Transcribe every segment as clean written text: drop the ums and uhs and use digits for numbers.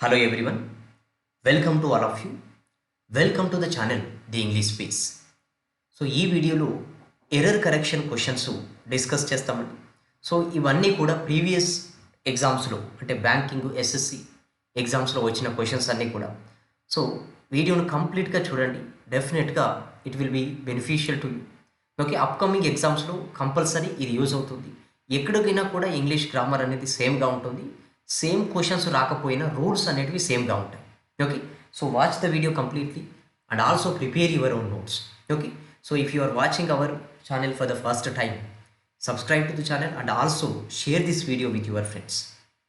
Hello everyone, welcome to all of you. Welcome to the channel The English Space. So ఈ వీడియోలో error correction questions discuss చేస్తామండి. So ఇవన్నీ కూడా previous ఎగ్జామ్స్లో అంటే బ్యాంకింగ్ ఎస్ఎస్సి ఎగ్జామ్స్లో వచ్చిన క్వశ్చన్స్ అన్నీ కూడా. సో వీడియోను కంప్లీట్గా చూడండి, డెఫినెట్గా it will be beneficial to you. Okay, upcoming ఎగ్జామ్స్లో కంపల్సరీ ఇది యూజ్ అవుతుంది. ఎక్కడికైనా కూడా ఇంగ్లీష్ గ్రామర్ అనేది సేమ్గా ఉంటుంది. సేమ్ క్వశ్చన్స్ రాకపోయినా రూల్స్ అనేటివి సేమ్గా ఉంటాయి. Okay, so watch the video completely and also prepare your own notes. Okay, so if you are watching our channel for the first time, subscribe to the channel and also share this video with your friends.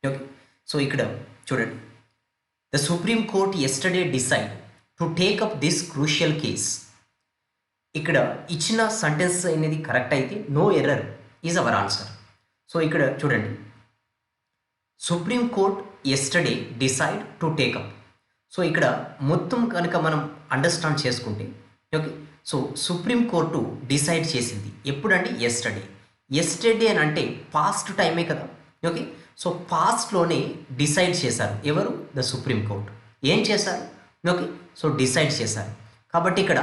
Okay, so ఇక్కడ చూడండి, the supreme court yesterday decide to take up this crucial case. ఇక్కడ ఇచ్చిన sentence అనేది correct అయితే no error is our answer. So ఇక్కడ చూడండి, supreme court yesterday decide to take up. So ఇక్కడ మొత్తం కనుక మనం అండర్స్టాండ్ చేసుకుంటే, okay, so supreme court decide చేసింది ఎప్పుడండి? ఎస్టర్డే. ఎస్టర్డే అని అంటే పాస్ట్ టైమే కదా. ఓకే, సో పాస్ట్లోనే డిసైడ్ చేశారు. ఎవరు? The supreme court. ఏం చేశారు? ఓకే, సో డిసైడ్ చేశారు. కాబట్టి ఇక్కడ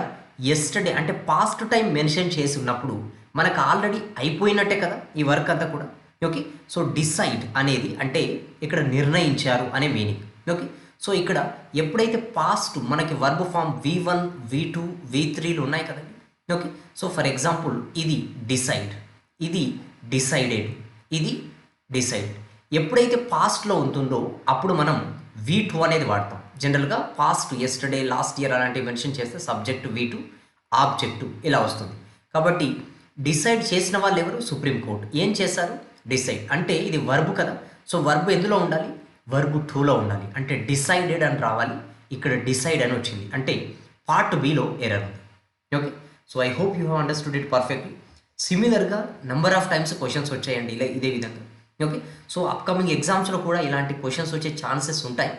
ఎస్టర్డే అంటే పాస్ట్ టైం మెన్షన్ చేసి ఉన్నప్పుడు మనకు ఆల్రెడీ అయిపోయినట్టే కదా ఈ వర్క్ అంతా కూడా. ఓకే, సో డిసైడ్ అనేది అంటే ఇక్కడ నిర్ణయించారు అనే మీనింగ్. ఓకే, సో ఇక్కడ ఎప్పుడైతే పాస్ట్ మనకి వర్బ్ ఫామ్ V1, V2, V3లు ఉన్నాయి కదండి. ఓకే, సో ఫర్ ఎగ్జాంపుల్ ఇది డిసైడ్, ఇది డిసైడెడ్, ఇది డిసైడ్. ఎప్పుడైతే పాస్ట్లో ఉంటుందో అప్పుడు మనం V2 అనేది వాడతాం. జనరల్గా పాస్ట్, ఎస్టర్డే, లాస్ట్ ఇయర్ అలాంటివి మెన్షన్ చేస్తే సబ్జెక్టు V2, ఆబ్జెక్టు ఇలా వస్తుంది. కాబట్టి డిసైడ్ చేసిన వాళ్ళు ఎవరు? Supreme court. ఏం చేశారు? డిసైడ్. అంటే ఇది వర్బ్ కదా, సో వర్బ్ ఎందులో ఉండాలి? వర్బ్ 2లో ఉండాలి. అంటే డిసైడెడ్ అని రావాలి, ఇక్కడ డిసైడ్ అని వచ్చింది. అంటే పార్ట్ బిలో ఎర్రర్ ఉంది. Okay, so I hope you have understood it perfectly. సిమిలర్గా నెంబర్ ఆఫ్ టైమ్స్ క్వశ్చన్స్ వచ్చాయండి ఇదే విధంగా. ఓకే, సో అప్కమింగ్ ఎగ్జామ్స్లో కూడా ఇలాంటి క్వశ్చన్స్ వచ్చే ఛాన్సెస్ ఉంటాయి.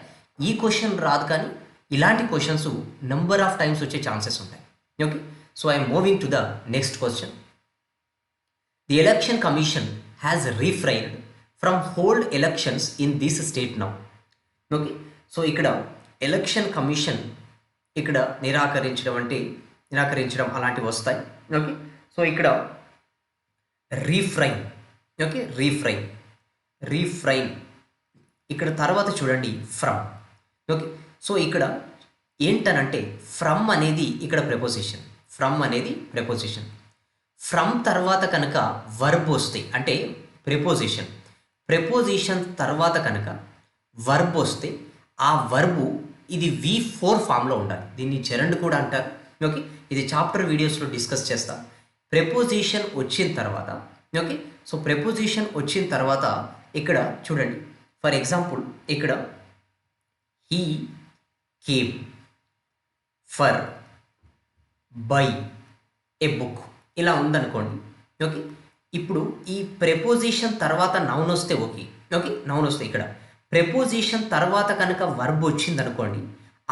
ఈ క్వశ్చన్ రాదు కానీ ఇలాంటి క్వశ్చన్స్ నెంబర్ ఆఫ్ టైమ్స్ వచ్చే ఛాన్సెస్ ఉంటాయి. Okay, so I'm moving to the next question. The election commission has refrained from hold elections in this state now. Okay, so ఇక్కడ ఎలక్షన్ కమిషన్ ఇక్కడ నిరాకరించడం అలాంటివి వస్తాయి. ఓకే, సో ఇక్కడ రీఫ్రైన్. Okay, రీఫ్రైన్ ఇక్కడ తర్వాత చూడండి ఫ్రమ్. ఓకే, సో ఇక్కడ ఏంటనంటే ఫ్రమ్ అనేది ఇక్కడ ప్రెపోజిషన్. ఫ్రమ్ తర్వాత కనుక వర్బ్ వస్తే అంటే ప్రెపోజిషన్ తర్వాత కనుక వర్బ్ వస్తే ఆ వర్బు ఇది V4 ఫామ్లో ఉండాలి. దీన్ని జెరండ్ కూడా అంటారు. ఓకే, ఇది చాప్టర్ వీడియోస్లో డిస్కస్ చేస్తాం. ప్రెపోజిషన్ వచ్చిన తర్వాత, ఓకే, సో ప్రెపోజిషన్ వచ్చిన తర్వాత ఇక్కడ చూడండి, ఫర్ ఎగ్జాంపుల్ ఇక్కడ he came for by A book ఇలా ఉందనుకోండి. ఓకే, ఇప్పుడు ఈ ప్రెపోజిషన్ తర్వాత నౌన్ వస్తే ఓకే. ఓకే, నౌన్ వస్తే ఇక్కడ ప్రెపోజిషన్ తర్వాత కనుక వర్బ్ వచ్చింది అనుకోండి,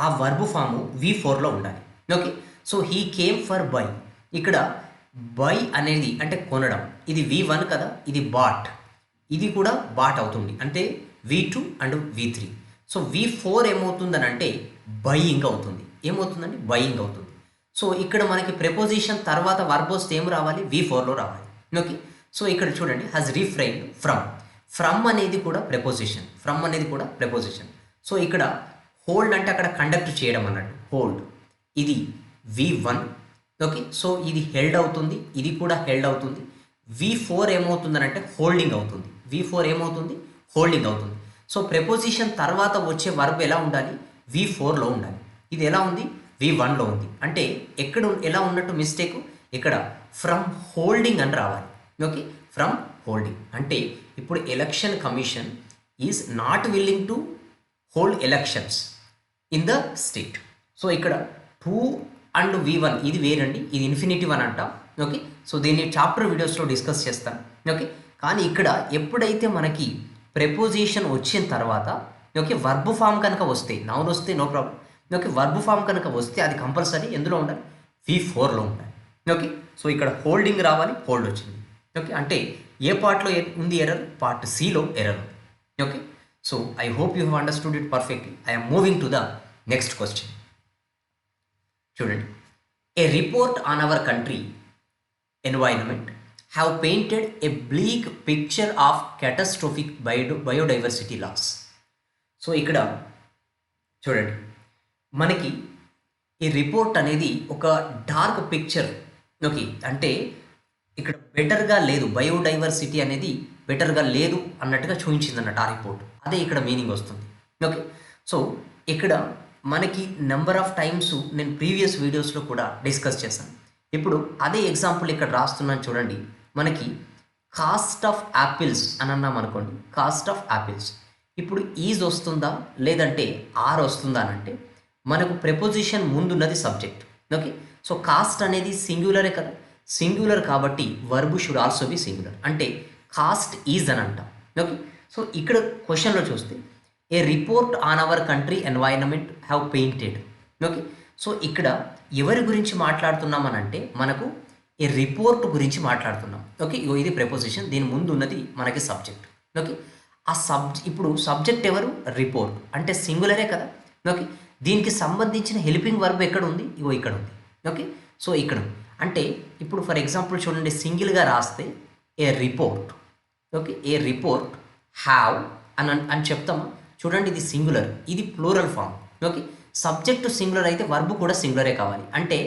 ఆ వర్బ్ ఫాము V4లో ఉండాలి. Okay, so he came for by. ఇక్కడ బై అనేది అంటే కొనడం, ఇది V1 కదా, ఇది బాట్, ఇది కూడా బాట్ అవుతుంది. అంటే V2 and V3. So V4 ఏమవుతుందని అంటే బయింగ్ అవుతుంది. ఏమవుతుందండి? బయింగ్ అవుతుంది. సో ఇక్కడ మనకి ప్రెపోజిషన్ తర్వాత వర్బ్ వస్తే ఏం రావాలి? V4లో రావాలి. ఓకే, సో ఇక్కడ చూడండి, హ్యాస్ రీఫ్రైన్డ్ ఫ్రమ్ అనేది కూడా ప్రెపోజిషన్. సో ఇక్కడ హోల్డ్ అంటే అక్కడ కండక్ట్ చేయడం అన్నట్టు. హోల్డ్ ఇది V1. ఓకే, సో ఇది హెల్డ్ అవుతుంది, ఇది కూడా హెల్డ్ అవుతుంది. V4 ఏమవుతుందని అంటే హోల్డింగ్ అవుతుంది. హోల్డింగ్ అవుతుంది. సో ప్రెపోజిషన్ తర్వాత వచ్చే వర్బ్ ఎలా ఉండాలి? V4లో ఉండాలి. ఇది ఎలా ఉంది? V1లో ఉంది. అంటే ఎలా ఉన్నట్టు మిస్టేక్? ఇక్కడ ఫ్రమ్ హోల్డింగ్ అని రావాలి. ఓకే, ఫ్రమ్ హోల్డింగ్ అంటే ఇప్పుడు election commission is not willing to hold elections in the state. So ఇక్కడ 2 అండ్ V1 ఇది వేరండి, ఇది ఇన్ఫినిటివ్ అని అంటాం. ఓకే, సో దీన్ని చాప్టర్ వీడియోస్లో డిస్కస్ చేస్తాను. ఓకే, కానీ ఇక్కడ ఎప్పుడైతే మనకి ప్రెపోజిషన్ వచ్చిన తర్వాత, ఓకే, వర్బ్ ఫామ్ కనుక వస్తే, నౌన్ వస్తే no problem. Okay, verb form కనుక వస్తే అది కంపల్సరీ ఎందులో ఉండాలి? V4లో ఉండాలి. ఓకే, సో ఇక్కడ హోల్డింగ్ రావాలి, హోల్డ్ వచ్చింది. ఓకే, అంటే ఏ పార్ట్లో ఉంది ఎర్రర్? పార్ట్ సిలో ఎర్రర్ ఉంది. Okay, So I hope you have understood it perfectly. I am moving to the next question. చూడండి, a report on our country environment have painted a bleak picture of catastrophic biodiversity loss. So ఇక్కడ చూడండి, మనకి ఈ report అనేది ఒక dark picture, okay, అంటే ఇక్కడ బెటర్గా లేదు, బయోడైవర్సిటీ అనేది బెటర్గా లేదు అన్నట్టుగా చూపించింది అన్నట్టు ఆ రిపోర్ట్. అదే ఇక్కడ మీనింగ్ వస్తుంది. ఓకే, సో ఇక్కడ మనకి నెంబర్ ఆఫ్ టైమ్స్ నేను ప్రీవియస్ వీడియోస్లో కూడా డిస్కస్ చేశాను. ఇప్పుడు అదే ఎగ్జాంపుల్ ఇక్కడ రాస్తున్నాను చూడండి. మనకి కాస్ట్ ఆఫ్ యాపిల్స్ అని అన్నాం అనుకోండి, కాస్ట్ ఆఫ్ యాపిల్స్. ఇప్పుడు ఈజ్ వస్తుందా లేదంటే ఆర్ వస్తుందా అని అంటే మనకు ప్రెపోజిషన్ ముందున్నది సబ్జెక్ట్. ఓకే, సో కాస్ట్ అనేది సింగ్యులరే కదా, సింగ్యులర్ కాబట్టి verb should also be singular, అంటే కాస్ట్ ఈజ్ అని అంటాం. ఓకే, సో ఇక్కడ క్వశ్చన్లో చూస్తే a report on our country environment have painted. Okay, so ఇక్కడ ఎవరి గురించి మాట్లాడుతున్నామని అంటే మనకు ఏ రిపోర్ట్ గురించి మాట్లాడుతున్నాం. ఓకే, ఇది ప్రెపోజిషన్, దీని ముందు ఉన్నది మనకి సబ్జెక్ట్. ఓకే, ఆ ఇప్పుడు సబ్జెక్ట్ ఎవరు? రిపోర్ట్, అంటే సింగులరే కదా. ఓకే, దీనికి సంబంధించిన హెల్పింగ్ వర్బ్ ఎక్కడ ఉంది? ఇక్కడ ఉంది. ఓకే, సో ఇక్కడ అంటే ఇప్పుడు ఫర్ ఎగ్జాంపుల్ చూడండి, సింగిల్గా రాస్తే a report. Okay, a report have అని చెప్తాము. చూడండి, ఇది సింగులర్, ఇది plural form. Okay, subject singular అయితే వర్బ్ కూడా సింగులరే కావాలి, అంటే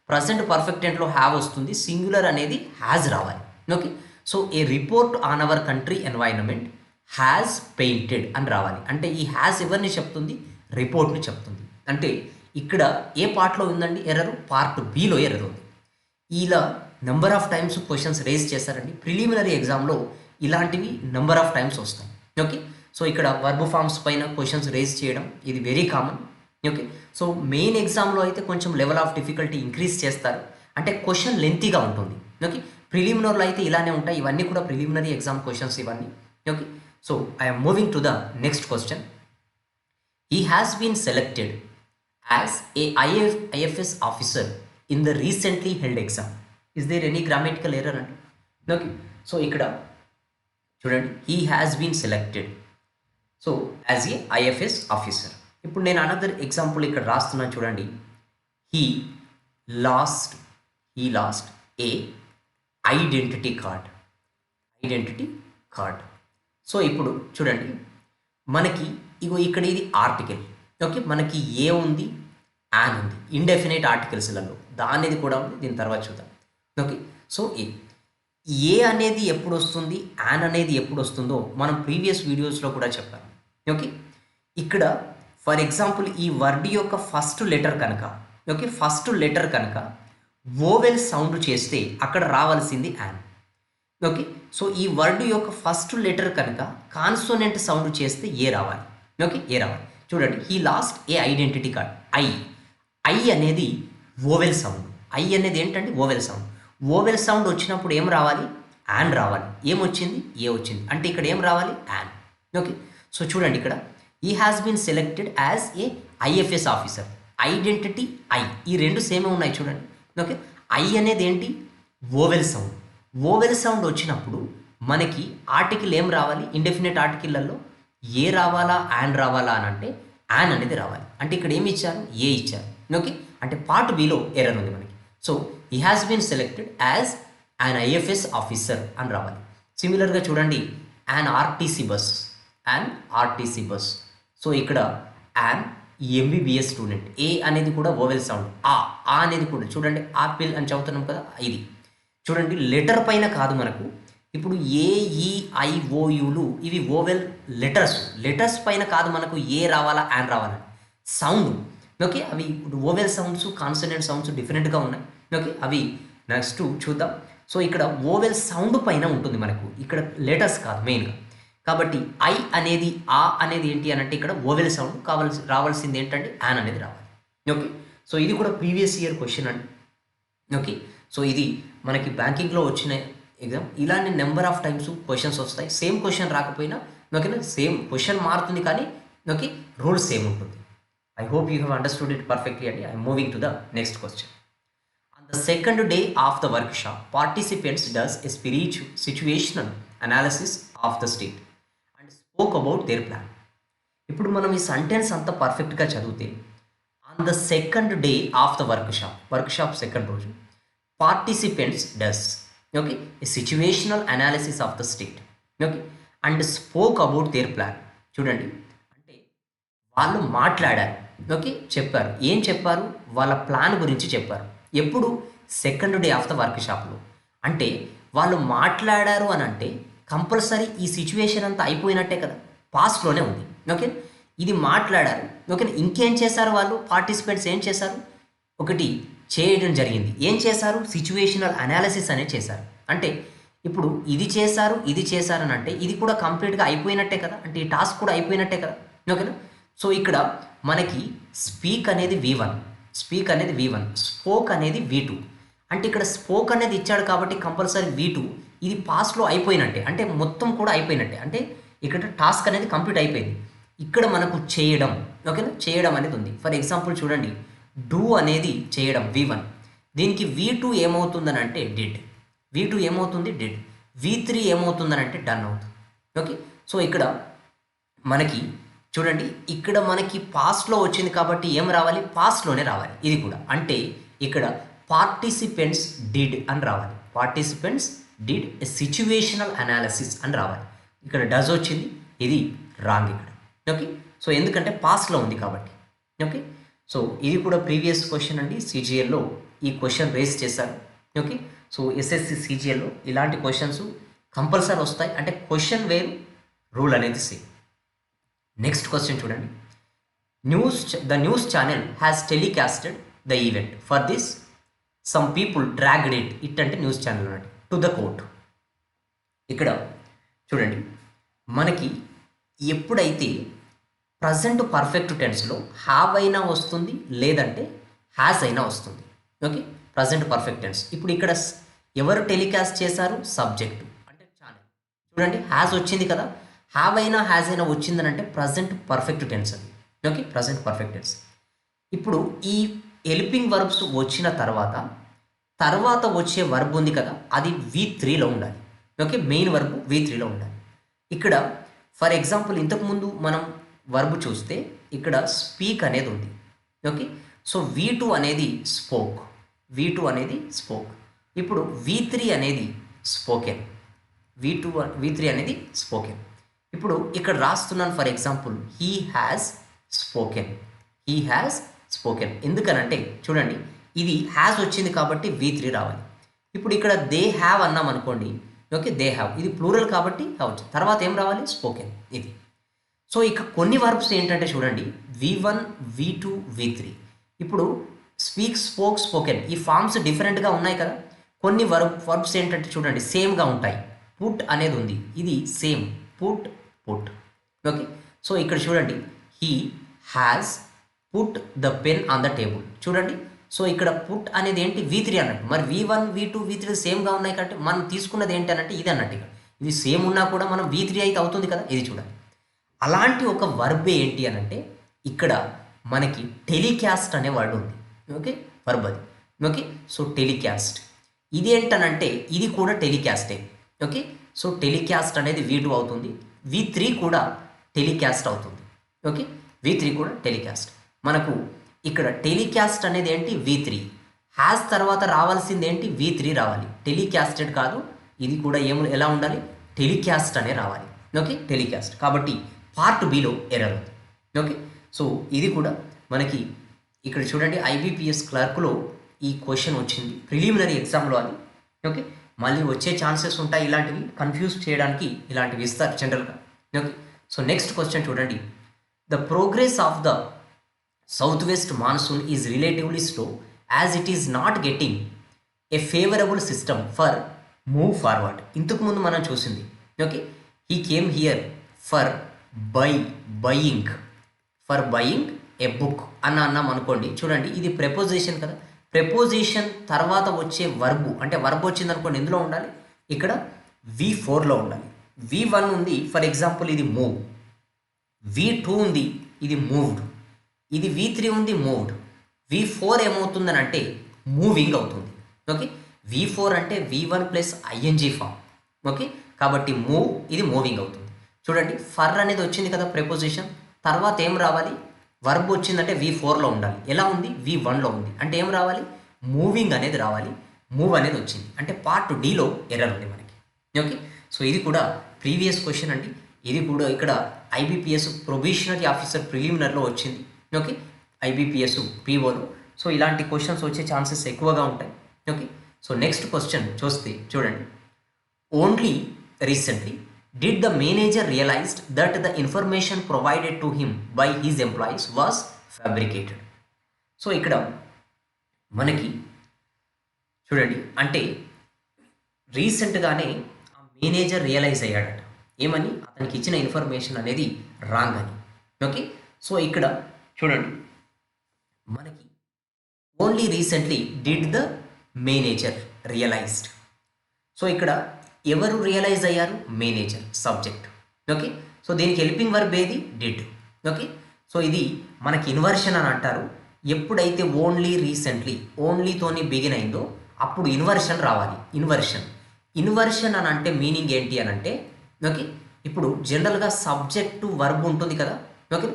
ప్రజెంట్ పర్ఫెక్ట్ టెన్స్లో హ్యావ్ వస్తుంది, సింగులర్ అనేది హ్యాజ్ రావాలి. Okay, so a report on our country environment has painted అని రావాలి, అంటే ఈ హ్యాజ్ ఎవరిని చెప్తుంది? రిపోర్ట్ని చెప్తుంది. అంటే ఇక్కడ ఏ పార్ట్లో ఉందండి ఎర్రరు? పార్ట్ బిలో ఎర్రర్ ఉంది. ఇలా number of times questions raise చేశారండి ప్రిలిమినరీ ఎగ్జామ్లో, ఇలాంటివి నెంబర్ ఆఫ్ టైమ్స్ వస్తాయి. ఓకే, సో ఇక్కడ వర్బ్ ఫామ్స్ పైన క్వశ్చన్స్ రేజ్ చేయడం ఇది very common. Okay, so main ఎగ్జామ్లో అయితే కొంచెం లెవెల్ ఆఫ్ డిఫికల్టీ ఇంక్రీజ్ చేస్తారు, అంటే క్వశ్చన్ లెంతీగా ఉంటుంది. ఓకే, ప్రిలిమినరీలో అయితే ఇలానే ఉంటాయి, ఇవన్నీ కూడా ప్రిలిమినరీ ఎగ్జామ్ క్వశ్చన్స్ ఇవన్నీ. Okay, so I'm moving to the next question. He has been selected as a IFS officer in the recently held exam. Is there any grammatical error? Okay, so ఇక్కడ చూడండి, he has been selected so as a IFS officer. ఇప్పుడు నేను another example ఇక్కడ రాస్తున్నాను చూడండి. he lost a identity card. So ఇప్పుడు చూడండి, మనకి ఇక్కడ ఇది ఆర్టికల్. ఓకే, మనకి ఏ ఉంది, యాన్ ఉంది, ఇండెఫినైట్ ఆర్టికల్స్లలో దానిది కూడా ఉంది, దీని తర్వాత చూద్దాం. ఓకే, సో ఏ అనేది ఎప్పుడు వస్తుంది, యాన్ అనేది ఎప్పుడు వస్తుందో మనం ప్రీవియస్ వీడియోస్లో కూడా చెప్పాను. ఓకే, ఇక్కడ ఫర్ ఎగ్జాంపుల్ ఈ వర్డ్ యొక్క ఫస్ట్ లెటర్ కనుక, ఓకే, ఫస్ట్ లెటర్ కనుక వోవెల్ సౌండ్ చేస్తే అక్కడ రావాల్సింది యాన్. ఓకే, సో ఈ వర్డ్ యొక్క ఫస్ట్ లెటర్ కనుక కాన్సోనెంట్ సౌండ్ చేస్తే ఏ రావాలి. ఓకే, ఏ రావాలి. చూడండి, he lost A identity card. I అనేది వోవెల్ సౌండ్. ఐ అనేది ఏంటంటే వోవెల్ సౌండ్. వోవెల్ సౌండ్ వచ్చినప్పుడు ఏం రావాలి? యాన్ రావాలి. ఏమొచ్చింది? ఏ వచ్చింది, అంటే ఇక్కడ ఏం రావాలి? యాన్. ఓకే, సో చూడండి, ఇక్కడ ఈ has been selected as a IFS officer. Identity I, ఈ రెండు సేమే ఉన్నాయి చూడండి. ఓకే, ఐ అనేది ఏంటి? Vowel sound. వోవెల్ సౌండ్ వచ్చినప్పుడు మనకి ఆర్టికల్ ఏం రావాలి? ఇండెఫినెట్ ఆర్టికల్లలో ఏ రావాలా, యాన్ రావాలా అని అంటే యాన్ అనేది రావాలి. అంటే ఇక్కడ ఏమి ఇచ్చారు? ఏ ఇచ్చారు. ఓకే, అంటే పార్ట్ బిలో ఎర్రర్ ఉంది మనకి. So he has been selected as an IFS officer అని రావాలి. సిమిలర్గా చూడండి, యాన్ ఆర్టీసీ బస్. సో ఇక్కడ యాన్ ఎంబీబీఎస్ స్టూడెంట్. ఏ అనేది కూడా వోవెల్ సౌండ్. ఆ అనేది కూడా చూడండి, ఆపిల్ అని చదువుతున్నాం కదా, ఇది చూడండి లెటర్ పైన కాదు మనకు. ఇప్పుడు ఏఈఐఓయులు ఇవి ఓవెల్ లెటర్స్ పైన కాదు మనకు ఏ రావాలా, యాన్ రావాలా, సౌండ్. ఓకే, అవి ఓవెల్ సౌండ్స్, కాన్సనెంట్ సౌండ్స్ డిఫరెంట్గా ఉన్నాయి. ఓకే, అవి నెక్స్ట్ చూద్దాం. సో ఇక్కడ ఓవెల్ సౌండ్ పైన ఉంటుంది మనకు, ఇక్కడ లెటర్స్ కాదు మెయిన్గా. కాబట్టి ఐ అనేది ఆ అనేది ఏంటి అని అంటే ఇక్కడ ఓవెల్ సౌండ్ రావాల్సింది ఏంటంటే యాన్ అనేది రావాలి. ఓకే, సో ఇది కూడా ప్రీవియస్ ఇయర్ క్వశ్చన్ అండి. ఓకే, సో ఇది మనకి బ్యాంకింగ్లో వచ్చిన ఎగ్జామ్. ఇలాంటి నెంబర్ ఆఫ్ టైమ్స్ క్వశ్చన్స్ వస్తాయి. సేమ్ క్వశ్చన్ రాకపోయినా ఓకేనా, సేమ్ క్వశ్చన్ మారుతుంది కానీ ఓకే, రూల్ సేమ్ ఉంటుంది. I hope you have understood it perfectly అండి. I'm moving to the next question. On the second day of the workshop, participants does a situational analysis of the state and spoke about their plan. ఇప్పుడు మనం ఈ sentence అంతా పర్ఫెక్ట్గా చదివితే on the second day of the workshop second రోజు participants does okay a situational analysis of the state okay and spoke about their plan. చూడండి, అంటే వాళ్ళు మాట్లాడారు, ఓకే చెప్పారు. ఏం చెప్పారు? వాళ్ళ ప్లాన్ గురించి చెప్పారు. ఎప్పుడు? సెకండ్ డే ఆఫ్ ద వర్క్షాప్లో. అంటే వాళ్ళు మాట్లాడారు అని అంటే కంపల్సరీ ఈ సిచ్యువేషన్ అంతా అయిపోయినట్టే కదా, పాస్ట్లోనే ఉంది. ఓకే, ఇది మాట్లాడారు. ఓకే, ఇంకేం చేశారు వాళ్ళు పార్టిసిపెంట్స్? ఏం చేశారు? ఒకటి చేయడం జరిగింది. ఏం చేశారు? సిచ్యువేషనల్ అనాలిసిస్ అనేది చేశారు. అంటే ఇప్పుడు ఇది చేశారు అని అంటే ఇది కూడా కంప్లీట్గా అయిపోయినట్టే కదా, అంటే ఈ టాస్క్ కూడా అయిపోయినట్టే కదా. ఓకేనా? సో ఇక్కడ మనకి స్పీక్ అనేది V1, స్పోక్ అనేది V2. అంటే ఇక్కడ స్పోక్ అనేది ఇచ్చాడు కాబట్టి కంపల్సరీ V2. ఇది పాస్ట్లో అయిపోయినట్టే, అంటే మొత్తం కూడా అయిపోయినట్టే, అంటే ఇక్కడ టాస్క్ అనేది కంప్లీట్ అయిపోయింది. ఇక్కడ మనకు చేయడం, ఓకేనా, చేయడం అనేది ఉంది. ఫర్ ఎగ్జాంపుల్ చూడండి, డూ అనేది చేయడం V1, దీనికి V2 ఏమవుతుందని అంటే డిడ్. V2 ఏమవుతుంది? డిడ్. V3 ఏమవుతుందని అంటే డన్ అవుతుంది. ఓకే, సో ఇక్కడ మనకి చూడండి, ఇక్కడ మనకి పాస్ట్లో వచ్చింది కాబట్టి ఏం రావాలి? పాస్ట్లోనే రావాలి. ఇది కూడా అంటే ఇక్కడ పార్టిసిపెంట్స్ డిడ్ అని రావాలి. Participants did a situational analysis అని రావాలి. ఇక్కడ డస్ వచ్చింది, ఇది రాంగ్ ఇక్కడ. ఓకే, సో ఎందుకంటే పాస్ట్లో ఉంది కాబట్టి. ఓకే, సో ఇది కూడా ప్రీవియస్ క్వశ్చన్ అండి, సిజిఎల్లో ఈ క్వశ్చన్ రేస్ చేశారు. ఓకే, సో ఎస్ఎస్సి సిజిఎల్లో ఇలాంటి క్వశ్చన్స్ కంపల్సరీ వస్తాయి. అంటే క్వశ్చన్ వేరు, రూల్ అనేది సేమ్. నెక్స్ట్ క్వశ్చన్ చూడండి, the news channel has telecasted the event for this some people dragged it అంటే న్యూస్ ఛానల్ అన్నట్టు టు ద కోర్ట్. ఇక్కడ చూడండి, మనకి ఎప్పుడైతే ప్రజెంట్ పర్ఫెక్ట్ టెన్స్లో హ్యావ్ అయినా వస్తుంది, లేదంటే హ్యాస్ అయినా వస్తుంది. Okay, present perfect tense. ఇప్పుడు ఇక్కడ ఎవరు టెలికాస్ట్ చేశారు? సబ్జెక్టు అంటే ఛానల్. చూడండి, హ్యాస్ వచ్చింది కదా, హ్యావ్ అయినా హ్యాస్ అయినా వచ్చిందని అంటే ప్రజెంట్ పర్ఫెక్ట్ టెన్స్ అది. Okay, present perfect tense. ఇప్పుడు ఈ హెల్పింగ్ వర్బ్స్ వచ్చిన తర్వాత వచ్చే వర్బ్ ఉంది కదా, అది V3లో ఉండాలి. ఓకే, మెయిన్ వర్బ్ V3లో ఉండాలి. ఇక్కడ ఫర్ ఎగ్జాంపుల్ ఇంతకుముందు మనం వర్బ్ చూస్తే ఇక్కడ స్పీక్ అనేది ఉంది. ఓకే, సో V2 అనేది స్పోక్, ఇప్పుడు V3 అనేది స్పోకెన్, V3 అనేది స్పోకెన్. ఇప్పుడు ఇక్కడ రాస్తున్నాను for example he has spoken. ఎందుకనంటే చూడండి, ఇది హ్యాస్ వచ్చింది కాబట్టి V3 రావాలి. ఇప్పుడు ఇక్కడ దే హ్యావ్ అన్నాం అనుకోండి, ఓకే, దే హ్యావ్, ఇది ప్లూరల్ కాబట్టి హ్యావ్, తర్వాత ఏం రావాలి? స్పోకెన్. ఇది సో ఇక కొన్ని వర్బ్స్ ఏంటంటే చూడండి, V1, V2, V3. ఇప్పుడు స్పీక్, స్పోక్, స్పోకెన్ ఈ ఫార్మ్స్ డిఫరెంట్గా ఉన్నాయి కదా. కొన్ని వర్బ్స్ ఏంటంటే చూడండి సేమ్గా ఉంటాయి. పుట్ అనేది ఉంది, ఇది సేమ్, పుట్. ఓకే, సో ఇక్కడ చూడండి, he has put the pen on the table. చూడండి, సో ఇక్కడ పుట్ అనేది ఏంటి? V3 అన్నట్టు. మరి V1, V2, V3 సేమ్గా ఉన్నాయి కాబట్టి మనం తీసుకున్నది ఏంటి అన్నట్టు ఇది అన్నట్టు. ఇక్కడ ఇది సేమ్ ఉన్నా కూడా మనం V3 అయితే అవుతుంది కదా, ఇది చూడండి. అలాంటి ఒక వర్బ్ ఏంటి అని అంటే ఇక్కడ మనకి టెలికాస్ట్ అనే వర్డ్ ఉంది. ఓకే, వర్బ్ అది. ఓకే, సో టెలికాస్ట్ ఇది ఏంటనంటే ఇది కూడా టెలికాస్టే. ఓకే, సో టెలికాస్ట్ అనేది V2 అవుతుంది, V3 కూడా టెలికాస్ట్ అవుతుంది. ఓకే, V3 కూడా టెలికాస్ట్. మనకు ఇక్కడ టెలికాస్ట్ అనేది ఏంటి? V3. హ్యాస్ తర్వాత రావాల్సింది ఏంటి? V3 రావాలి, టెలికాస్టెడ్ కాదు. ఇది కూడా ఎలా ఉండాలి? టెలికాస్ట్ అనే రావాలి. Okay, telecast. కాబట్టి పార్ట్ బిలో ఎర్రర్ ఉంది. ఓకే, సో ఇది కూడా మనకి ఇక్కడ చూడండి, IBPS క్లర్క్లో ఈ క్వశ్చన్ వచ్చింది, ప్రిలిమినరీ ఎగ్జామ్లో అది. ఓకే, మళ్ళీ వచ్చే ఛాన్సెస్ ఉంటాయి, ఇలాంటివి కన్ఫ్యూజ్ చేయడానికి ఇలాంటివి ఇస్తారు జనరల్గా. ఓకే, సో నెక్స్ట్ క్వశ్చన్ చూడండి, the progress of the south west monsoon is relatively slow as it is not getting a favourable system for move forward. ఇంతకుముందు మనం చూసింది. Okay, he came here for buying A book అన్నాం అనుకోండి. చూడండి, ఇది preposition కదా, preposition తర్వాత వచ్చే వర్బు, అంటే వర్బ్ వచ్చింది అనుకోండి, ఎందులో ఉండాలి? ఇక్కడ V4లో ఉండాలి. V1 ఉంది ఫర్ ఎగ్జాంపుల్, ఇది మూవ్. V2 ఉంది, ఇది మూవ్డ్. ఇది V3 ఉంది, మూవ్డ్. V4 ఏమవుతుందని అంటే మూవింగ్ అవుతుంది. ఓకే, V4 అంటే V1 plus ING form. Okay, కాబట్టి మూవ్, ఇది మూవింగ్ అవుతుంది. చూడండి, ఫర్ అనేది వచ్చింది కదా ప్రెపోజిషన్, తర్వాత ఏం రావాలి, వర్బ్ వచ్చిందంటే V4లో ఉండాలి. ఎలా ఉంది, V1లో ఉంది. అంటే ఏం రావాలి, మూవింగ్ అనేది రావాలి. మూవ్ అనేది వచ్చింది. అంటే పార్ట్ డీలో ఎర్రర్ ఉంది మనకి. ఓకే, సో ఇది కూడా ప్రీవియస్ క్వశ్చన్ అండి. ఇది కూడా ఇక్కడ ఐబీపీఎస్ ప్రొబేషనరీ ఆఫీసర్ ప్రిలిమినరీలో వచ్చింది. ఓకే, ఐబీపీఎస్ పీఓలో. సో ఇలాంటి క్వశ్చన్స్ వచ్చే ఛాన్సెస్ ఎక్కువగా ఉంటాయి. ఓకే, సో నెక్స్ట్ క్వశ్చన్ చూస్తే చూడండి. Only recently did the manager realized that the information provided to him by his employees was fabricated. So ఇక్కడ మనకి చూడండి, అంటే రీసెంట్గానే ఆ మేనేజర్ రియలైజ్ అయ్యాడట ఏమని, అతనికి ఇచ్చిన ఇన్ఫర్మేషన్ అనేది రాంగ్ అని. ఓకే, సో ఇక్కడ చూడండి మనకి only recently did the manager realised. So ఇక్కడ ఎవరు రియలైజ్ అయ్యారు, మేనేజర్ సబ్జెక్ట్. ఓకే, సో దీనికి హెల్పింగ్ వర్బ్ ఏది, డిడ్. ఓకే, సో ఇది మనకి ఇన్వర్షన్ అని అంటారు. ఎప్పుడైతే ఓన్లీ రీసెంట్లీ ఓన్లీతోని బిగిన్ అయిందో అప్పుడు ఇన్వర్షన్ రావాలి. ఇన్వర్షన్ అని అంటే మీనింగ్ ఏంటి అని అంటే, ఓకే, ఇప్పుడు జనరల్గా సబ్జెక్టు వర్బ్ ఉంటుంది కదా. ఓకే,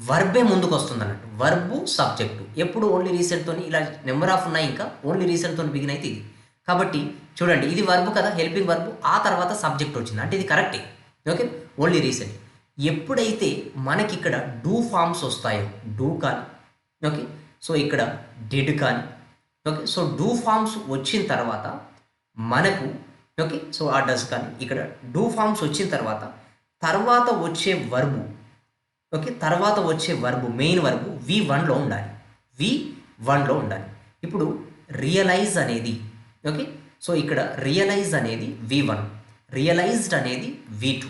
వర్బే ముందుకు వస్తుంది అన్నట్టు, వర్బు సబ్జెక్టు ఎప్పుడు ఓన్లీ రీసెంట్తోని, ఇలా నెంబర్ ఆఫ్ ఉన్నాయి ఇంకా ఓన్లీ రీసెంట్తో బిగిన్ అయితే ఇది. కాబట్టి చూడండి, ఇది వర్బ్ కదా, హెల్పింగ్ వర్బ్, ఆ తర్వాత సబ్జెక్ట్ వచ్చింది అంటే ఇది కరెక్టే. Okay, only recent. ఎప్పుడైతే మనకి ఇక్కడ డూ ఫామ్స్ వస్తాయో, డూ కానీ, ఓకే, సో ఇక్కడ డిడ్ కానీ, ఓకే, సో డూ ఫామ్స్ వచ్చిన తర్వాత మనకు, ఓకే, సో ఆ డస్ కానీ, ఇక్కడ డూ ఫామ్స్ వచ్చిన తర్వాత వచ్చే వర్బు, ఓకే, తర్వాత వచ్చే వర్బు మెయిన్ వర్బు V1లో ఉండాలి. V1లో ఉండాలి. ఇప్పుడు రియలైజ్ అనేది, ఓకే, సో ఇక్కడ రియలైజ్ అనేది V1, రియలైజ్డ్ అనేది V2,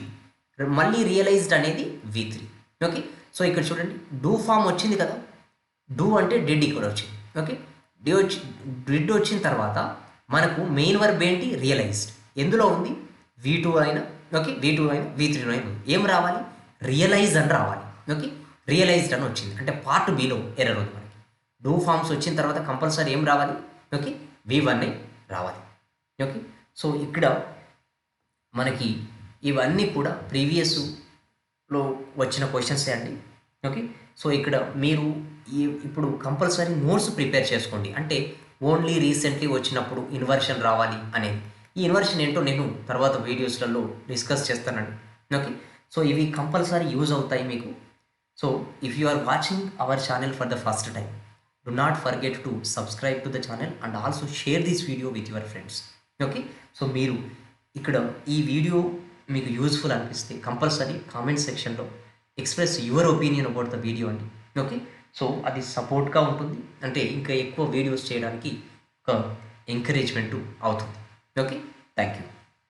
మళ్ళీ రియలైజ్డ్ అనేది V3. ఓకే, సో ఇక్కడ చూడండి డూ ఫామ్ వచ్చింది కదా, డూ అంటే డిడ్ ఇక్కడ వచ్చింది. ఓకే, డిడ్ వచ్చిన తర్వాత మనకు మెయిన్ వర్బ్ ఏంటి, రియలైజ్డ్. ఎందులో ఉంది, V2 అయినా, ఓకే, V2 అయినా V3 అయినా ఏం రావాలి, రియలైజ్ అని రావాలి. ఓకే, రియలైజ్డ్ అని వచ్చింది అంటే పార్ట్ బిలో ఎర్రర్ ఉంది మనకి. డూ ఫామ్స్ వచ్చిన తర్వాత కంపల్సరీ ఏం రావాలి, ఓకే, V1 రావాలి. ఓకే, సో ఇక్కడ మనకి ఇవన్నీ కూడా ప్రీవియస్లో వచ్చిన క్వశ్చన్సే అండి. ఓకే, సో ఇక్కడ మీరు ఇప్పుడు కంపల్సరీ నోట్స్ ప్రిపేర్ చేసుకోండి. అంటే ఓన్లీ రీసెంట్లీ వచ్చినప్పుడు ఇన్వర్షన్ రావాలి అనేది. ఈ ఇన్వర్షన్ ఏంటో నేను తర్వాత వీడియోస్లలో డిస్కస్ చేస్తానండి. ఓకే, సో ఇవి కంపల్సరీ యూజ్ అవుతాయి మీకు. So if you are watching our channel for the first time, do not forget to subscribe to the channel and also share this video with your friends. Okay, so మీరు ఇక్కడ ఈ video మీకు useful అనిపిస్తే compulsory comment సెక్షన్లో express your opinion about the video అండి. Okay, so అది సపోర్ట్గా ఉంటుంది, అంటే ఇంకా ఎక్కువ వీడియోస్ చేయడానికి ఒక ఎంకరేజ్మెంట్ అవుతుంది. Okay, thank you.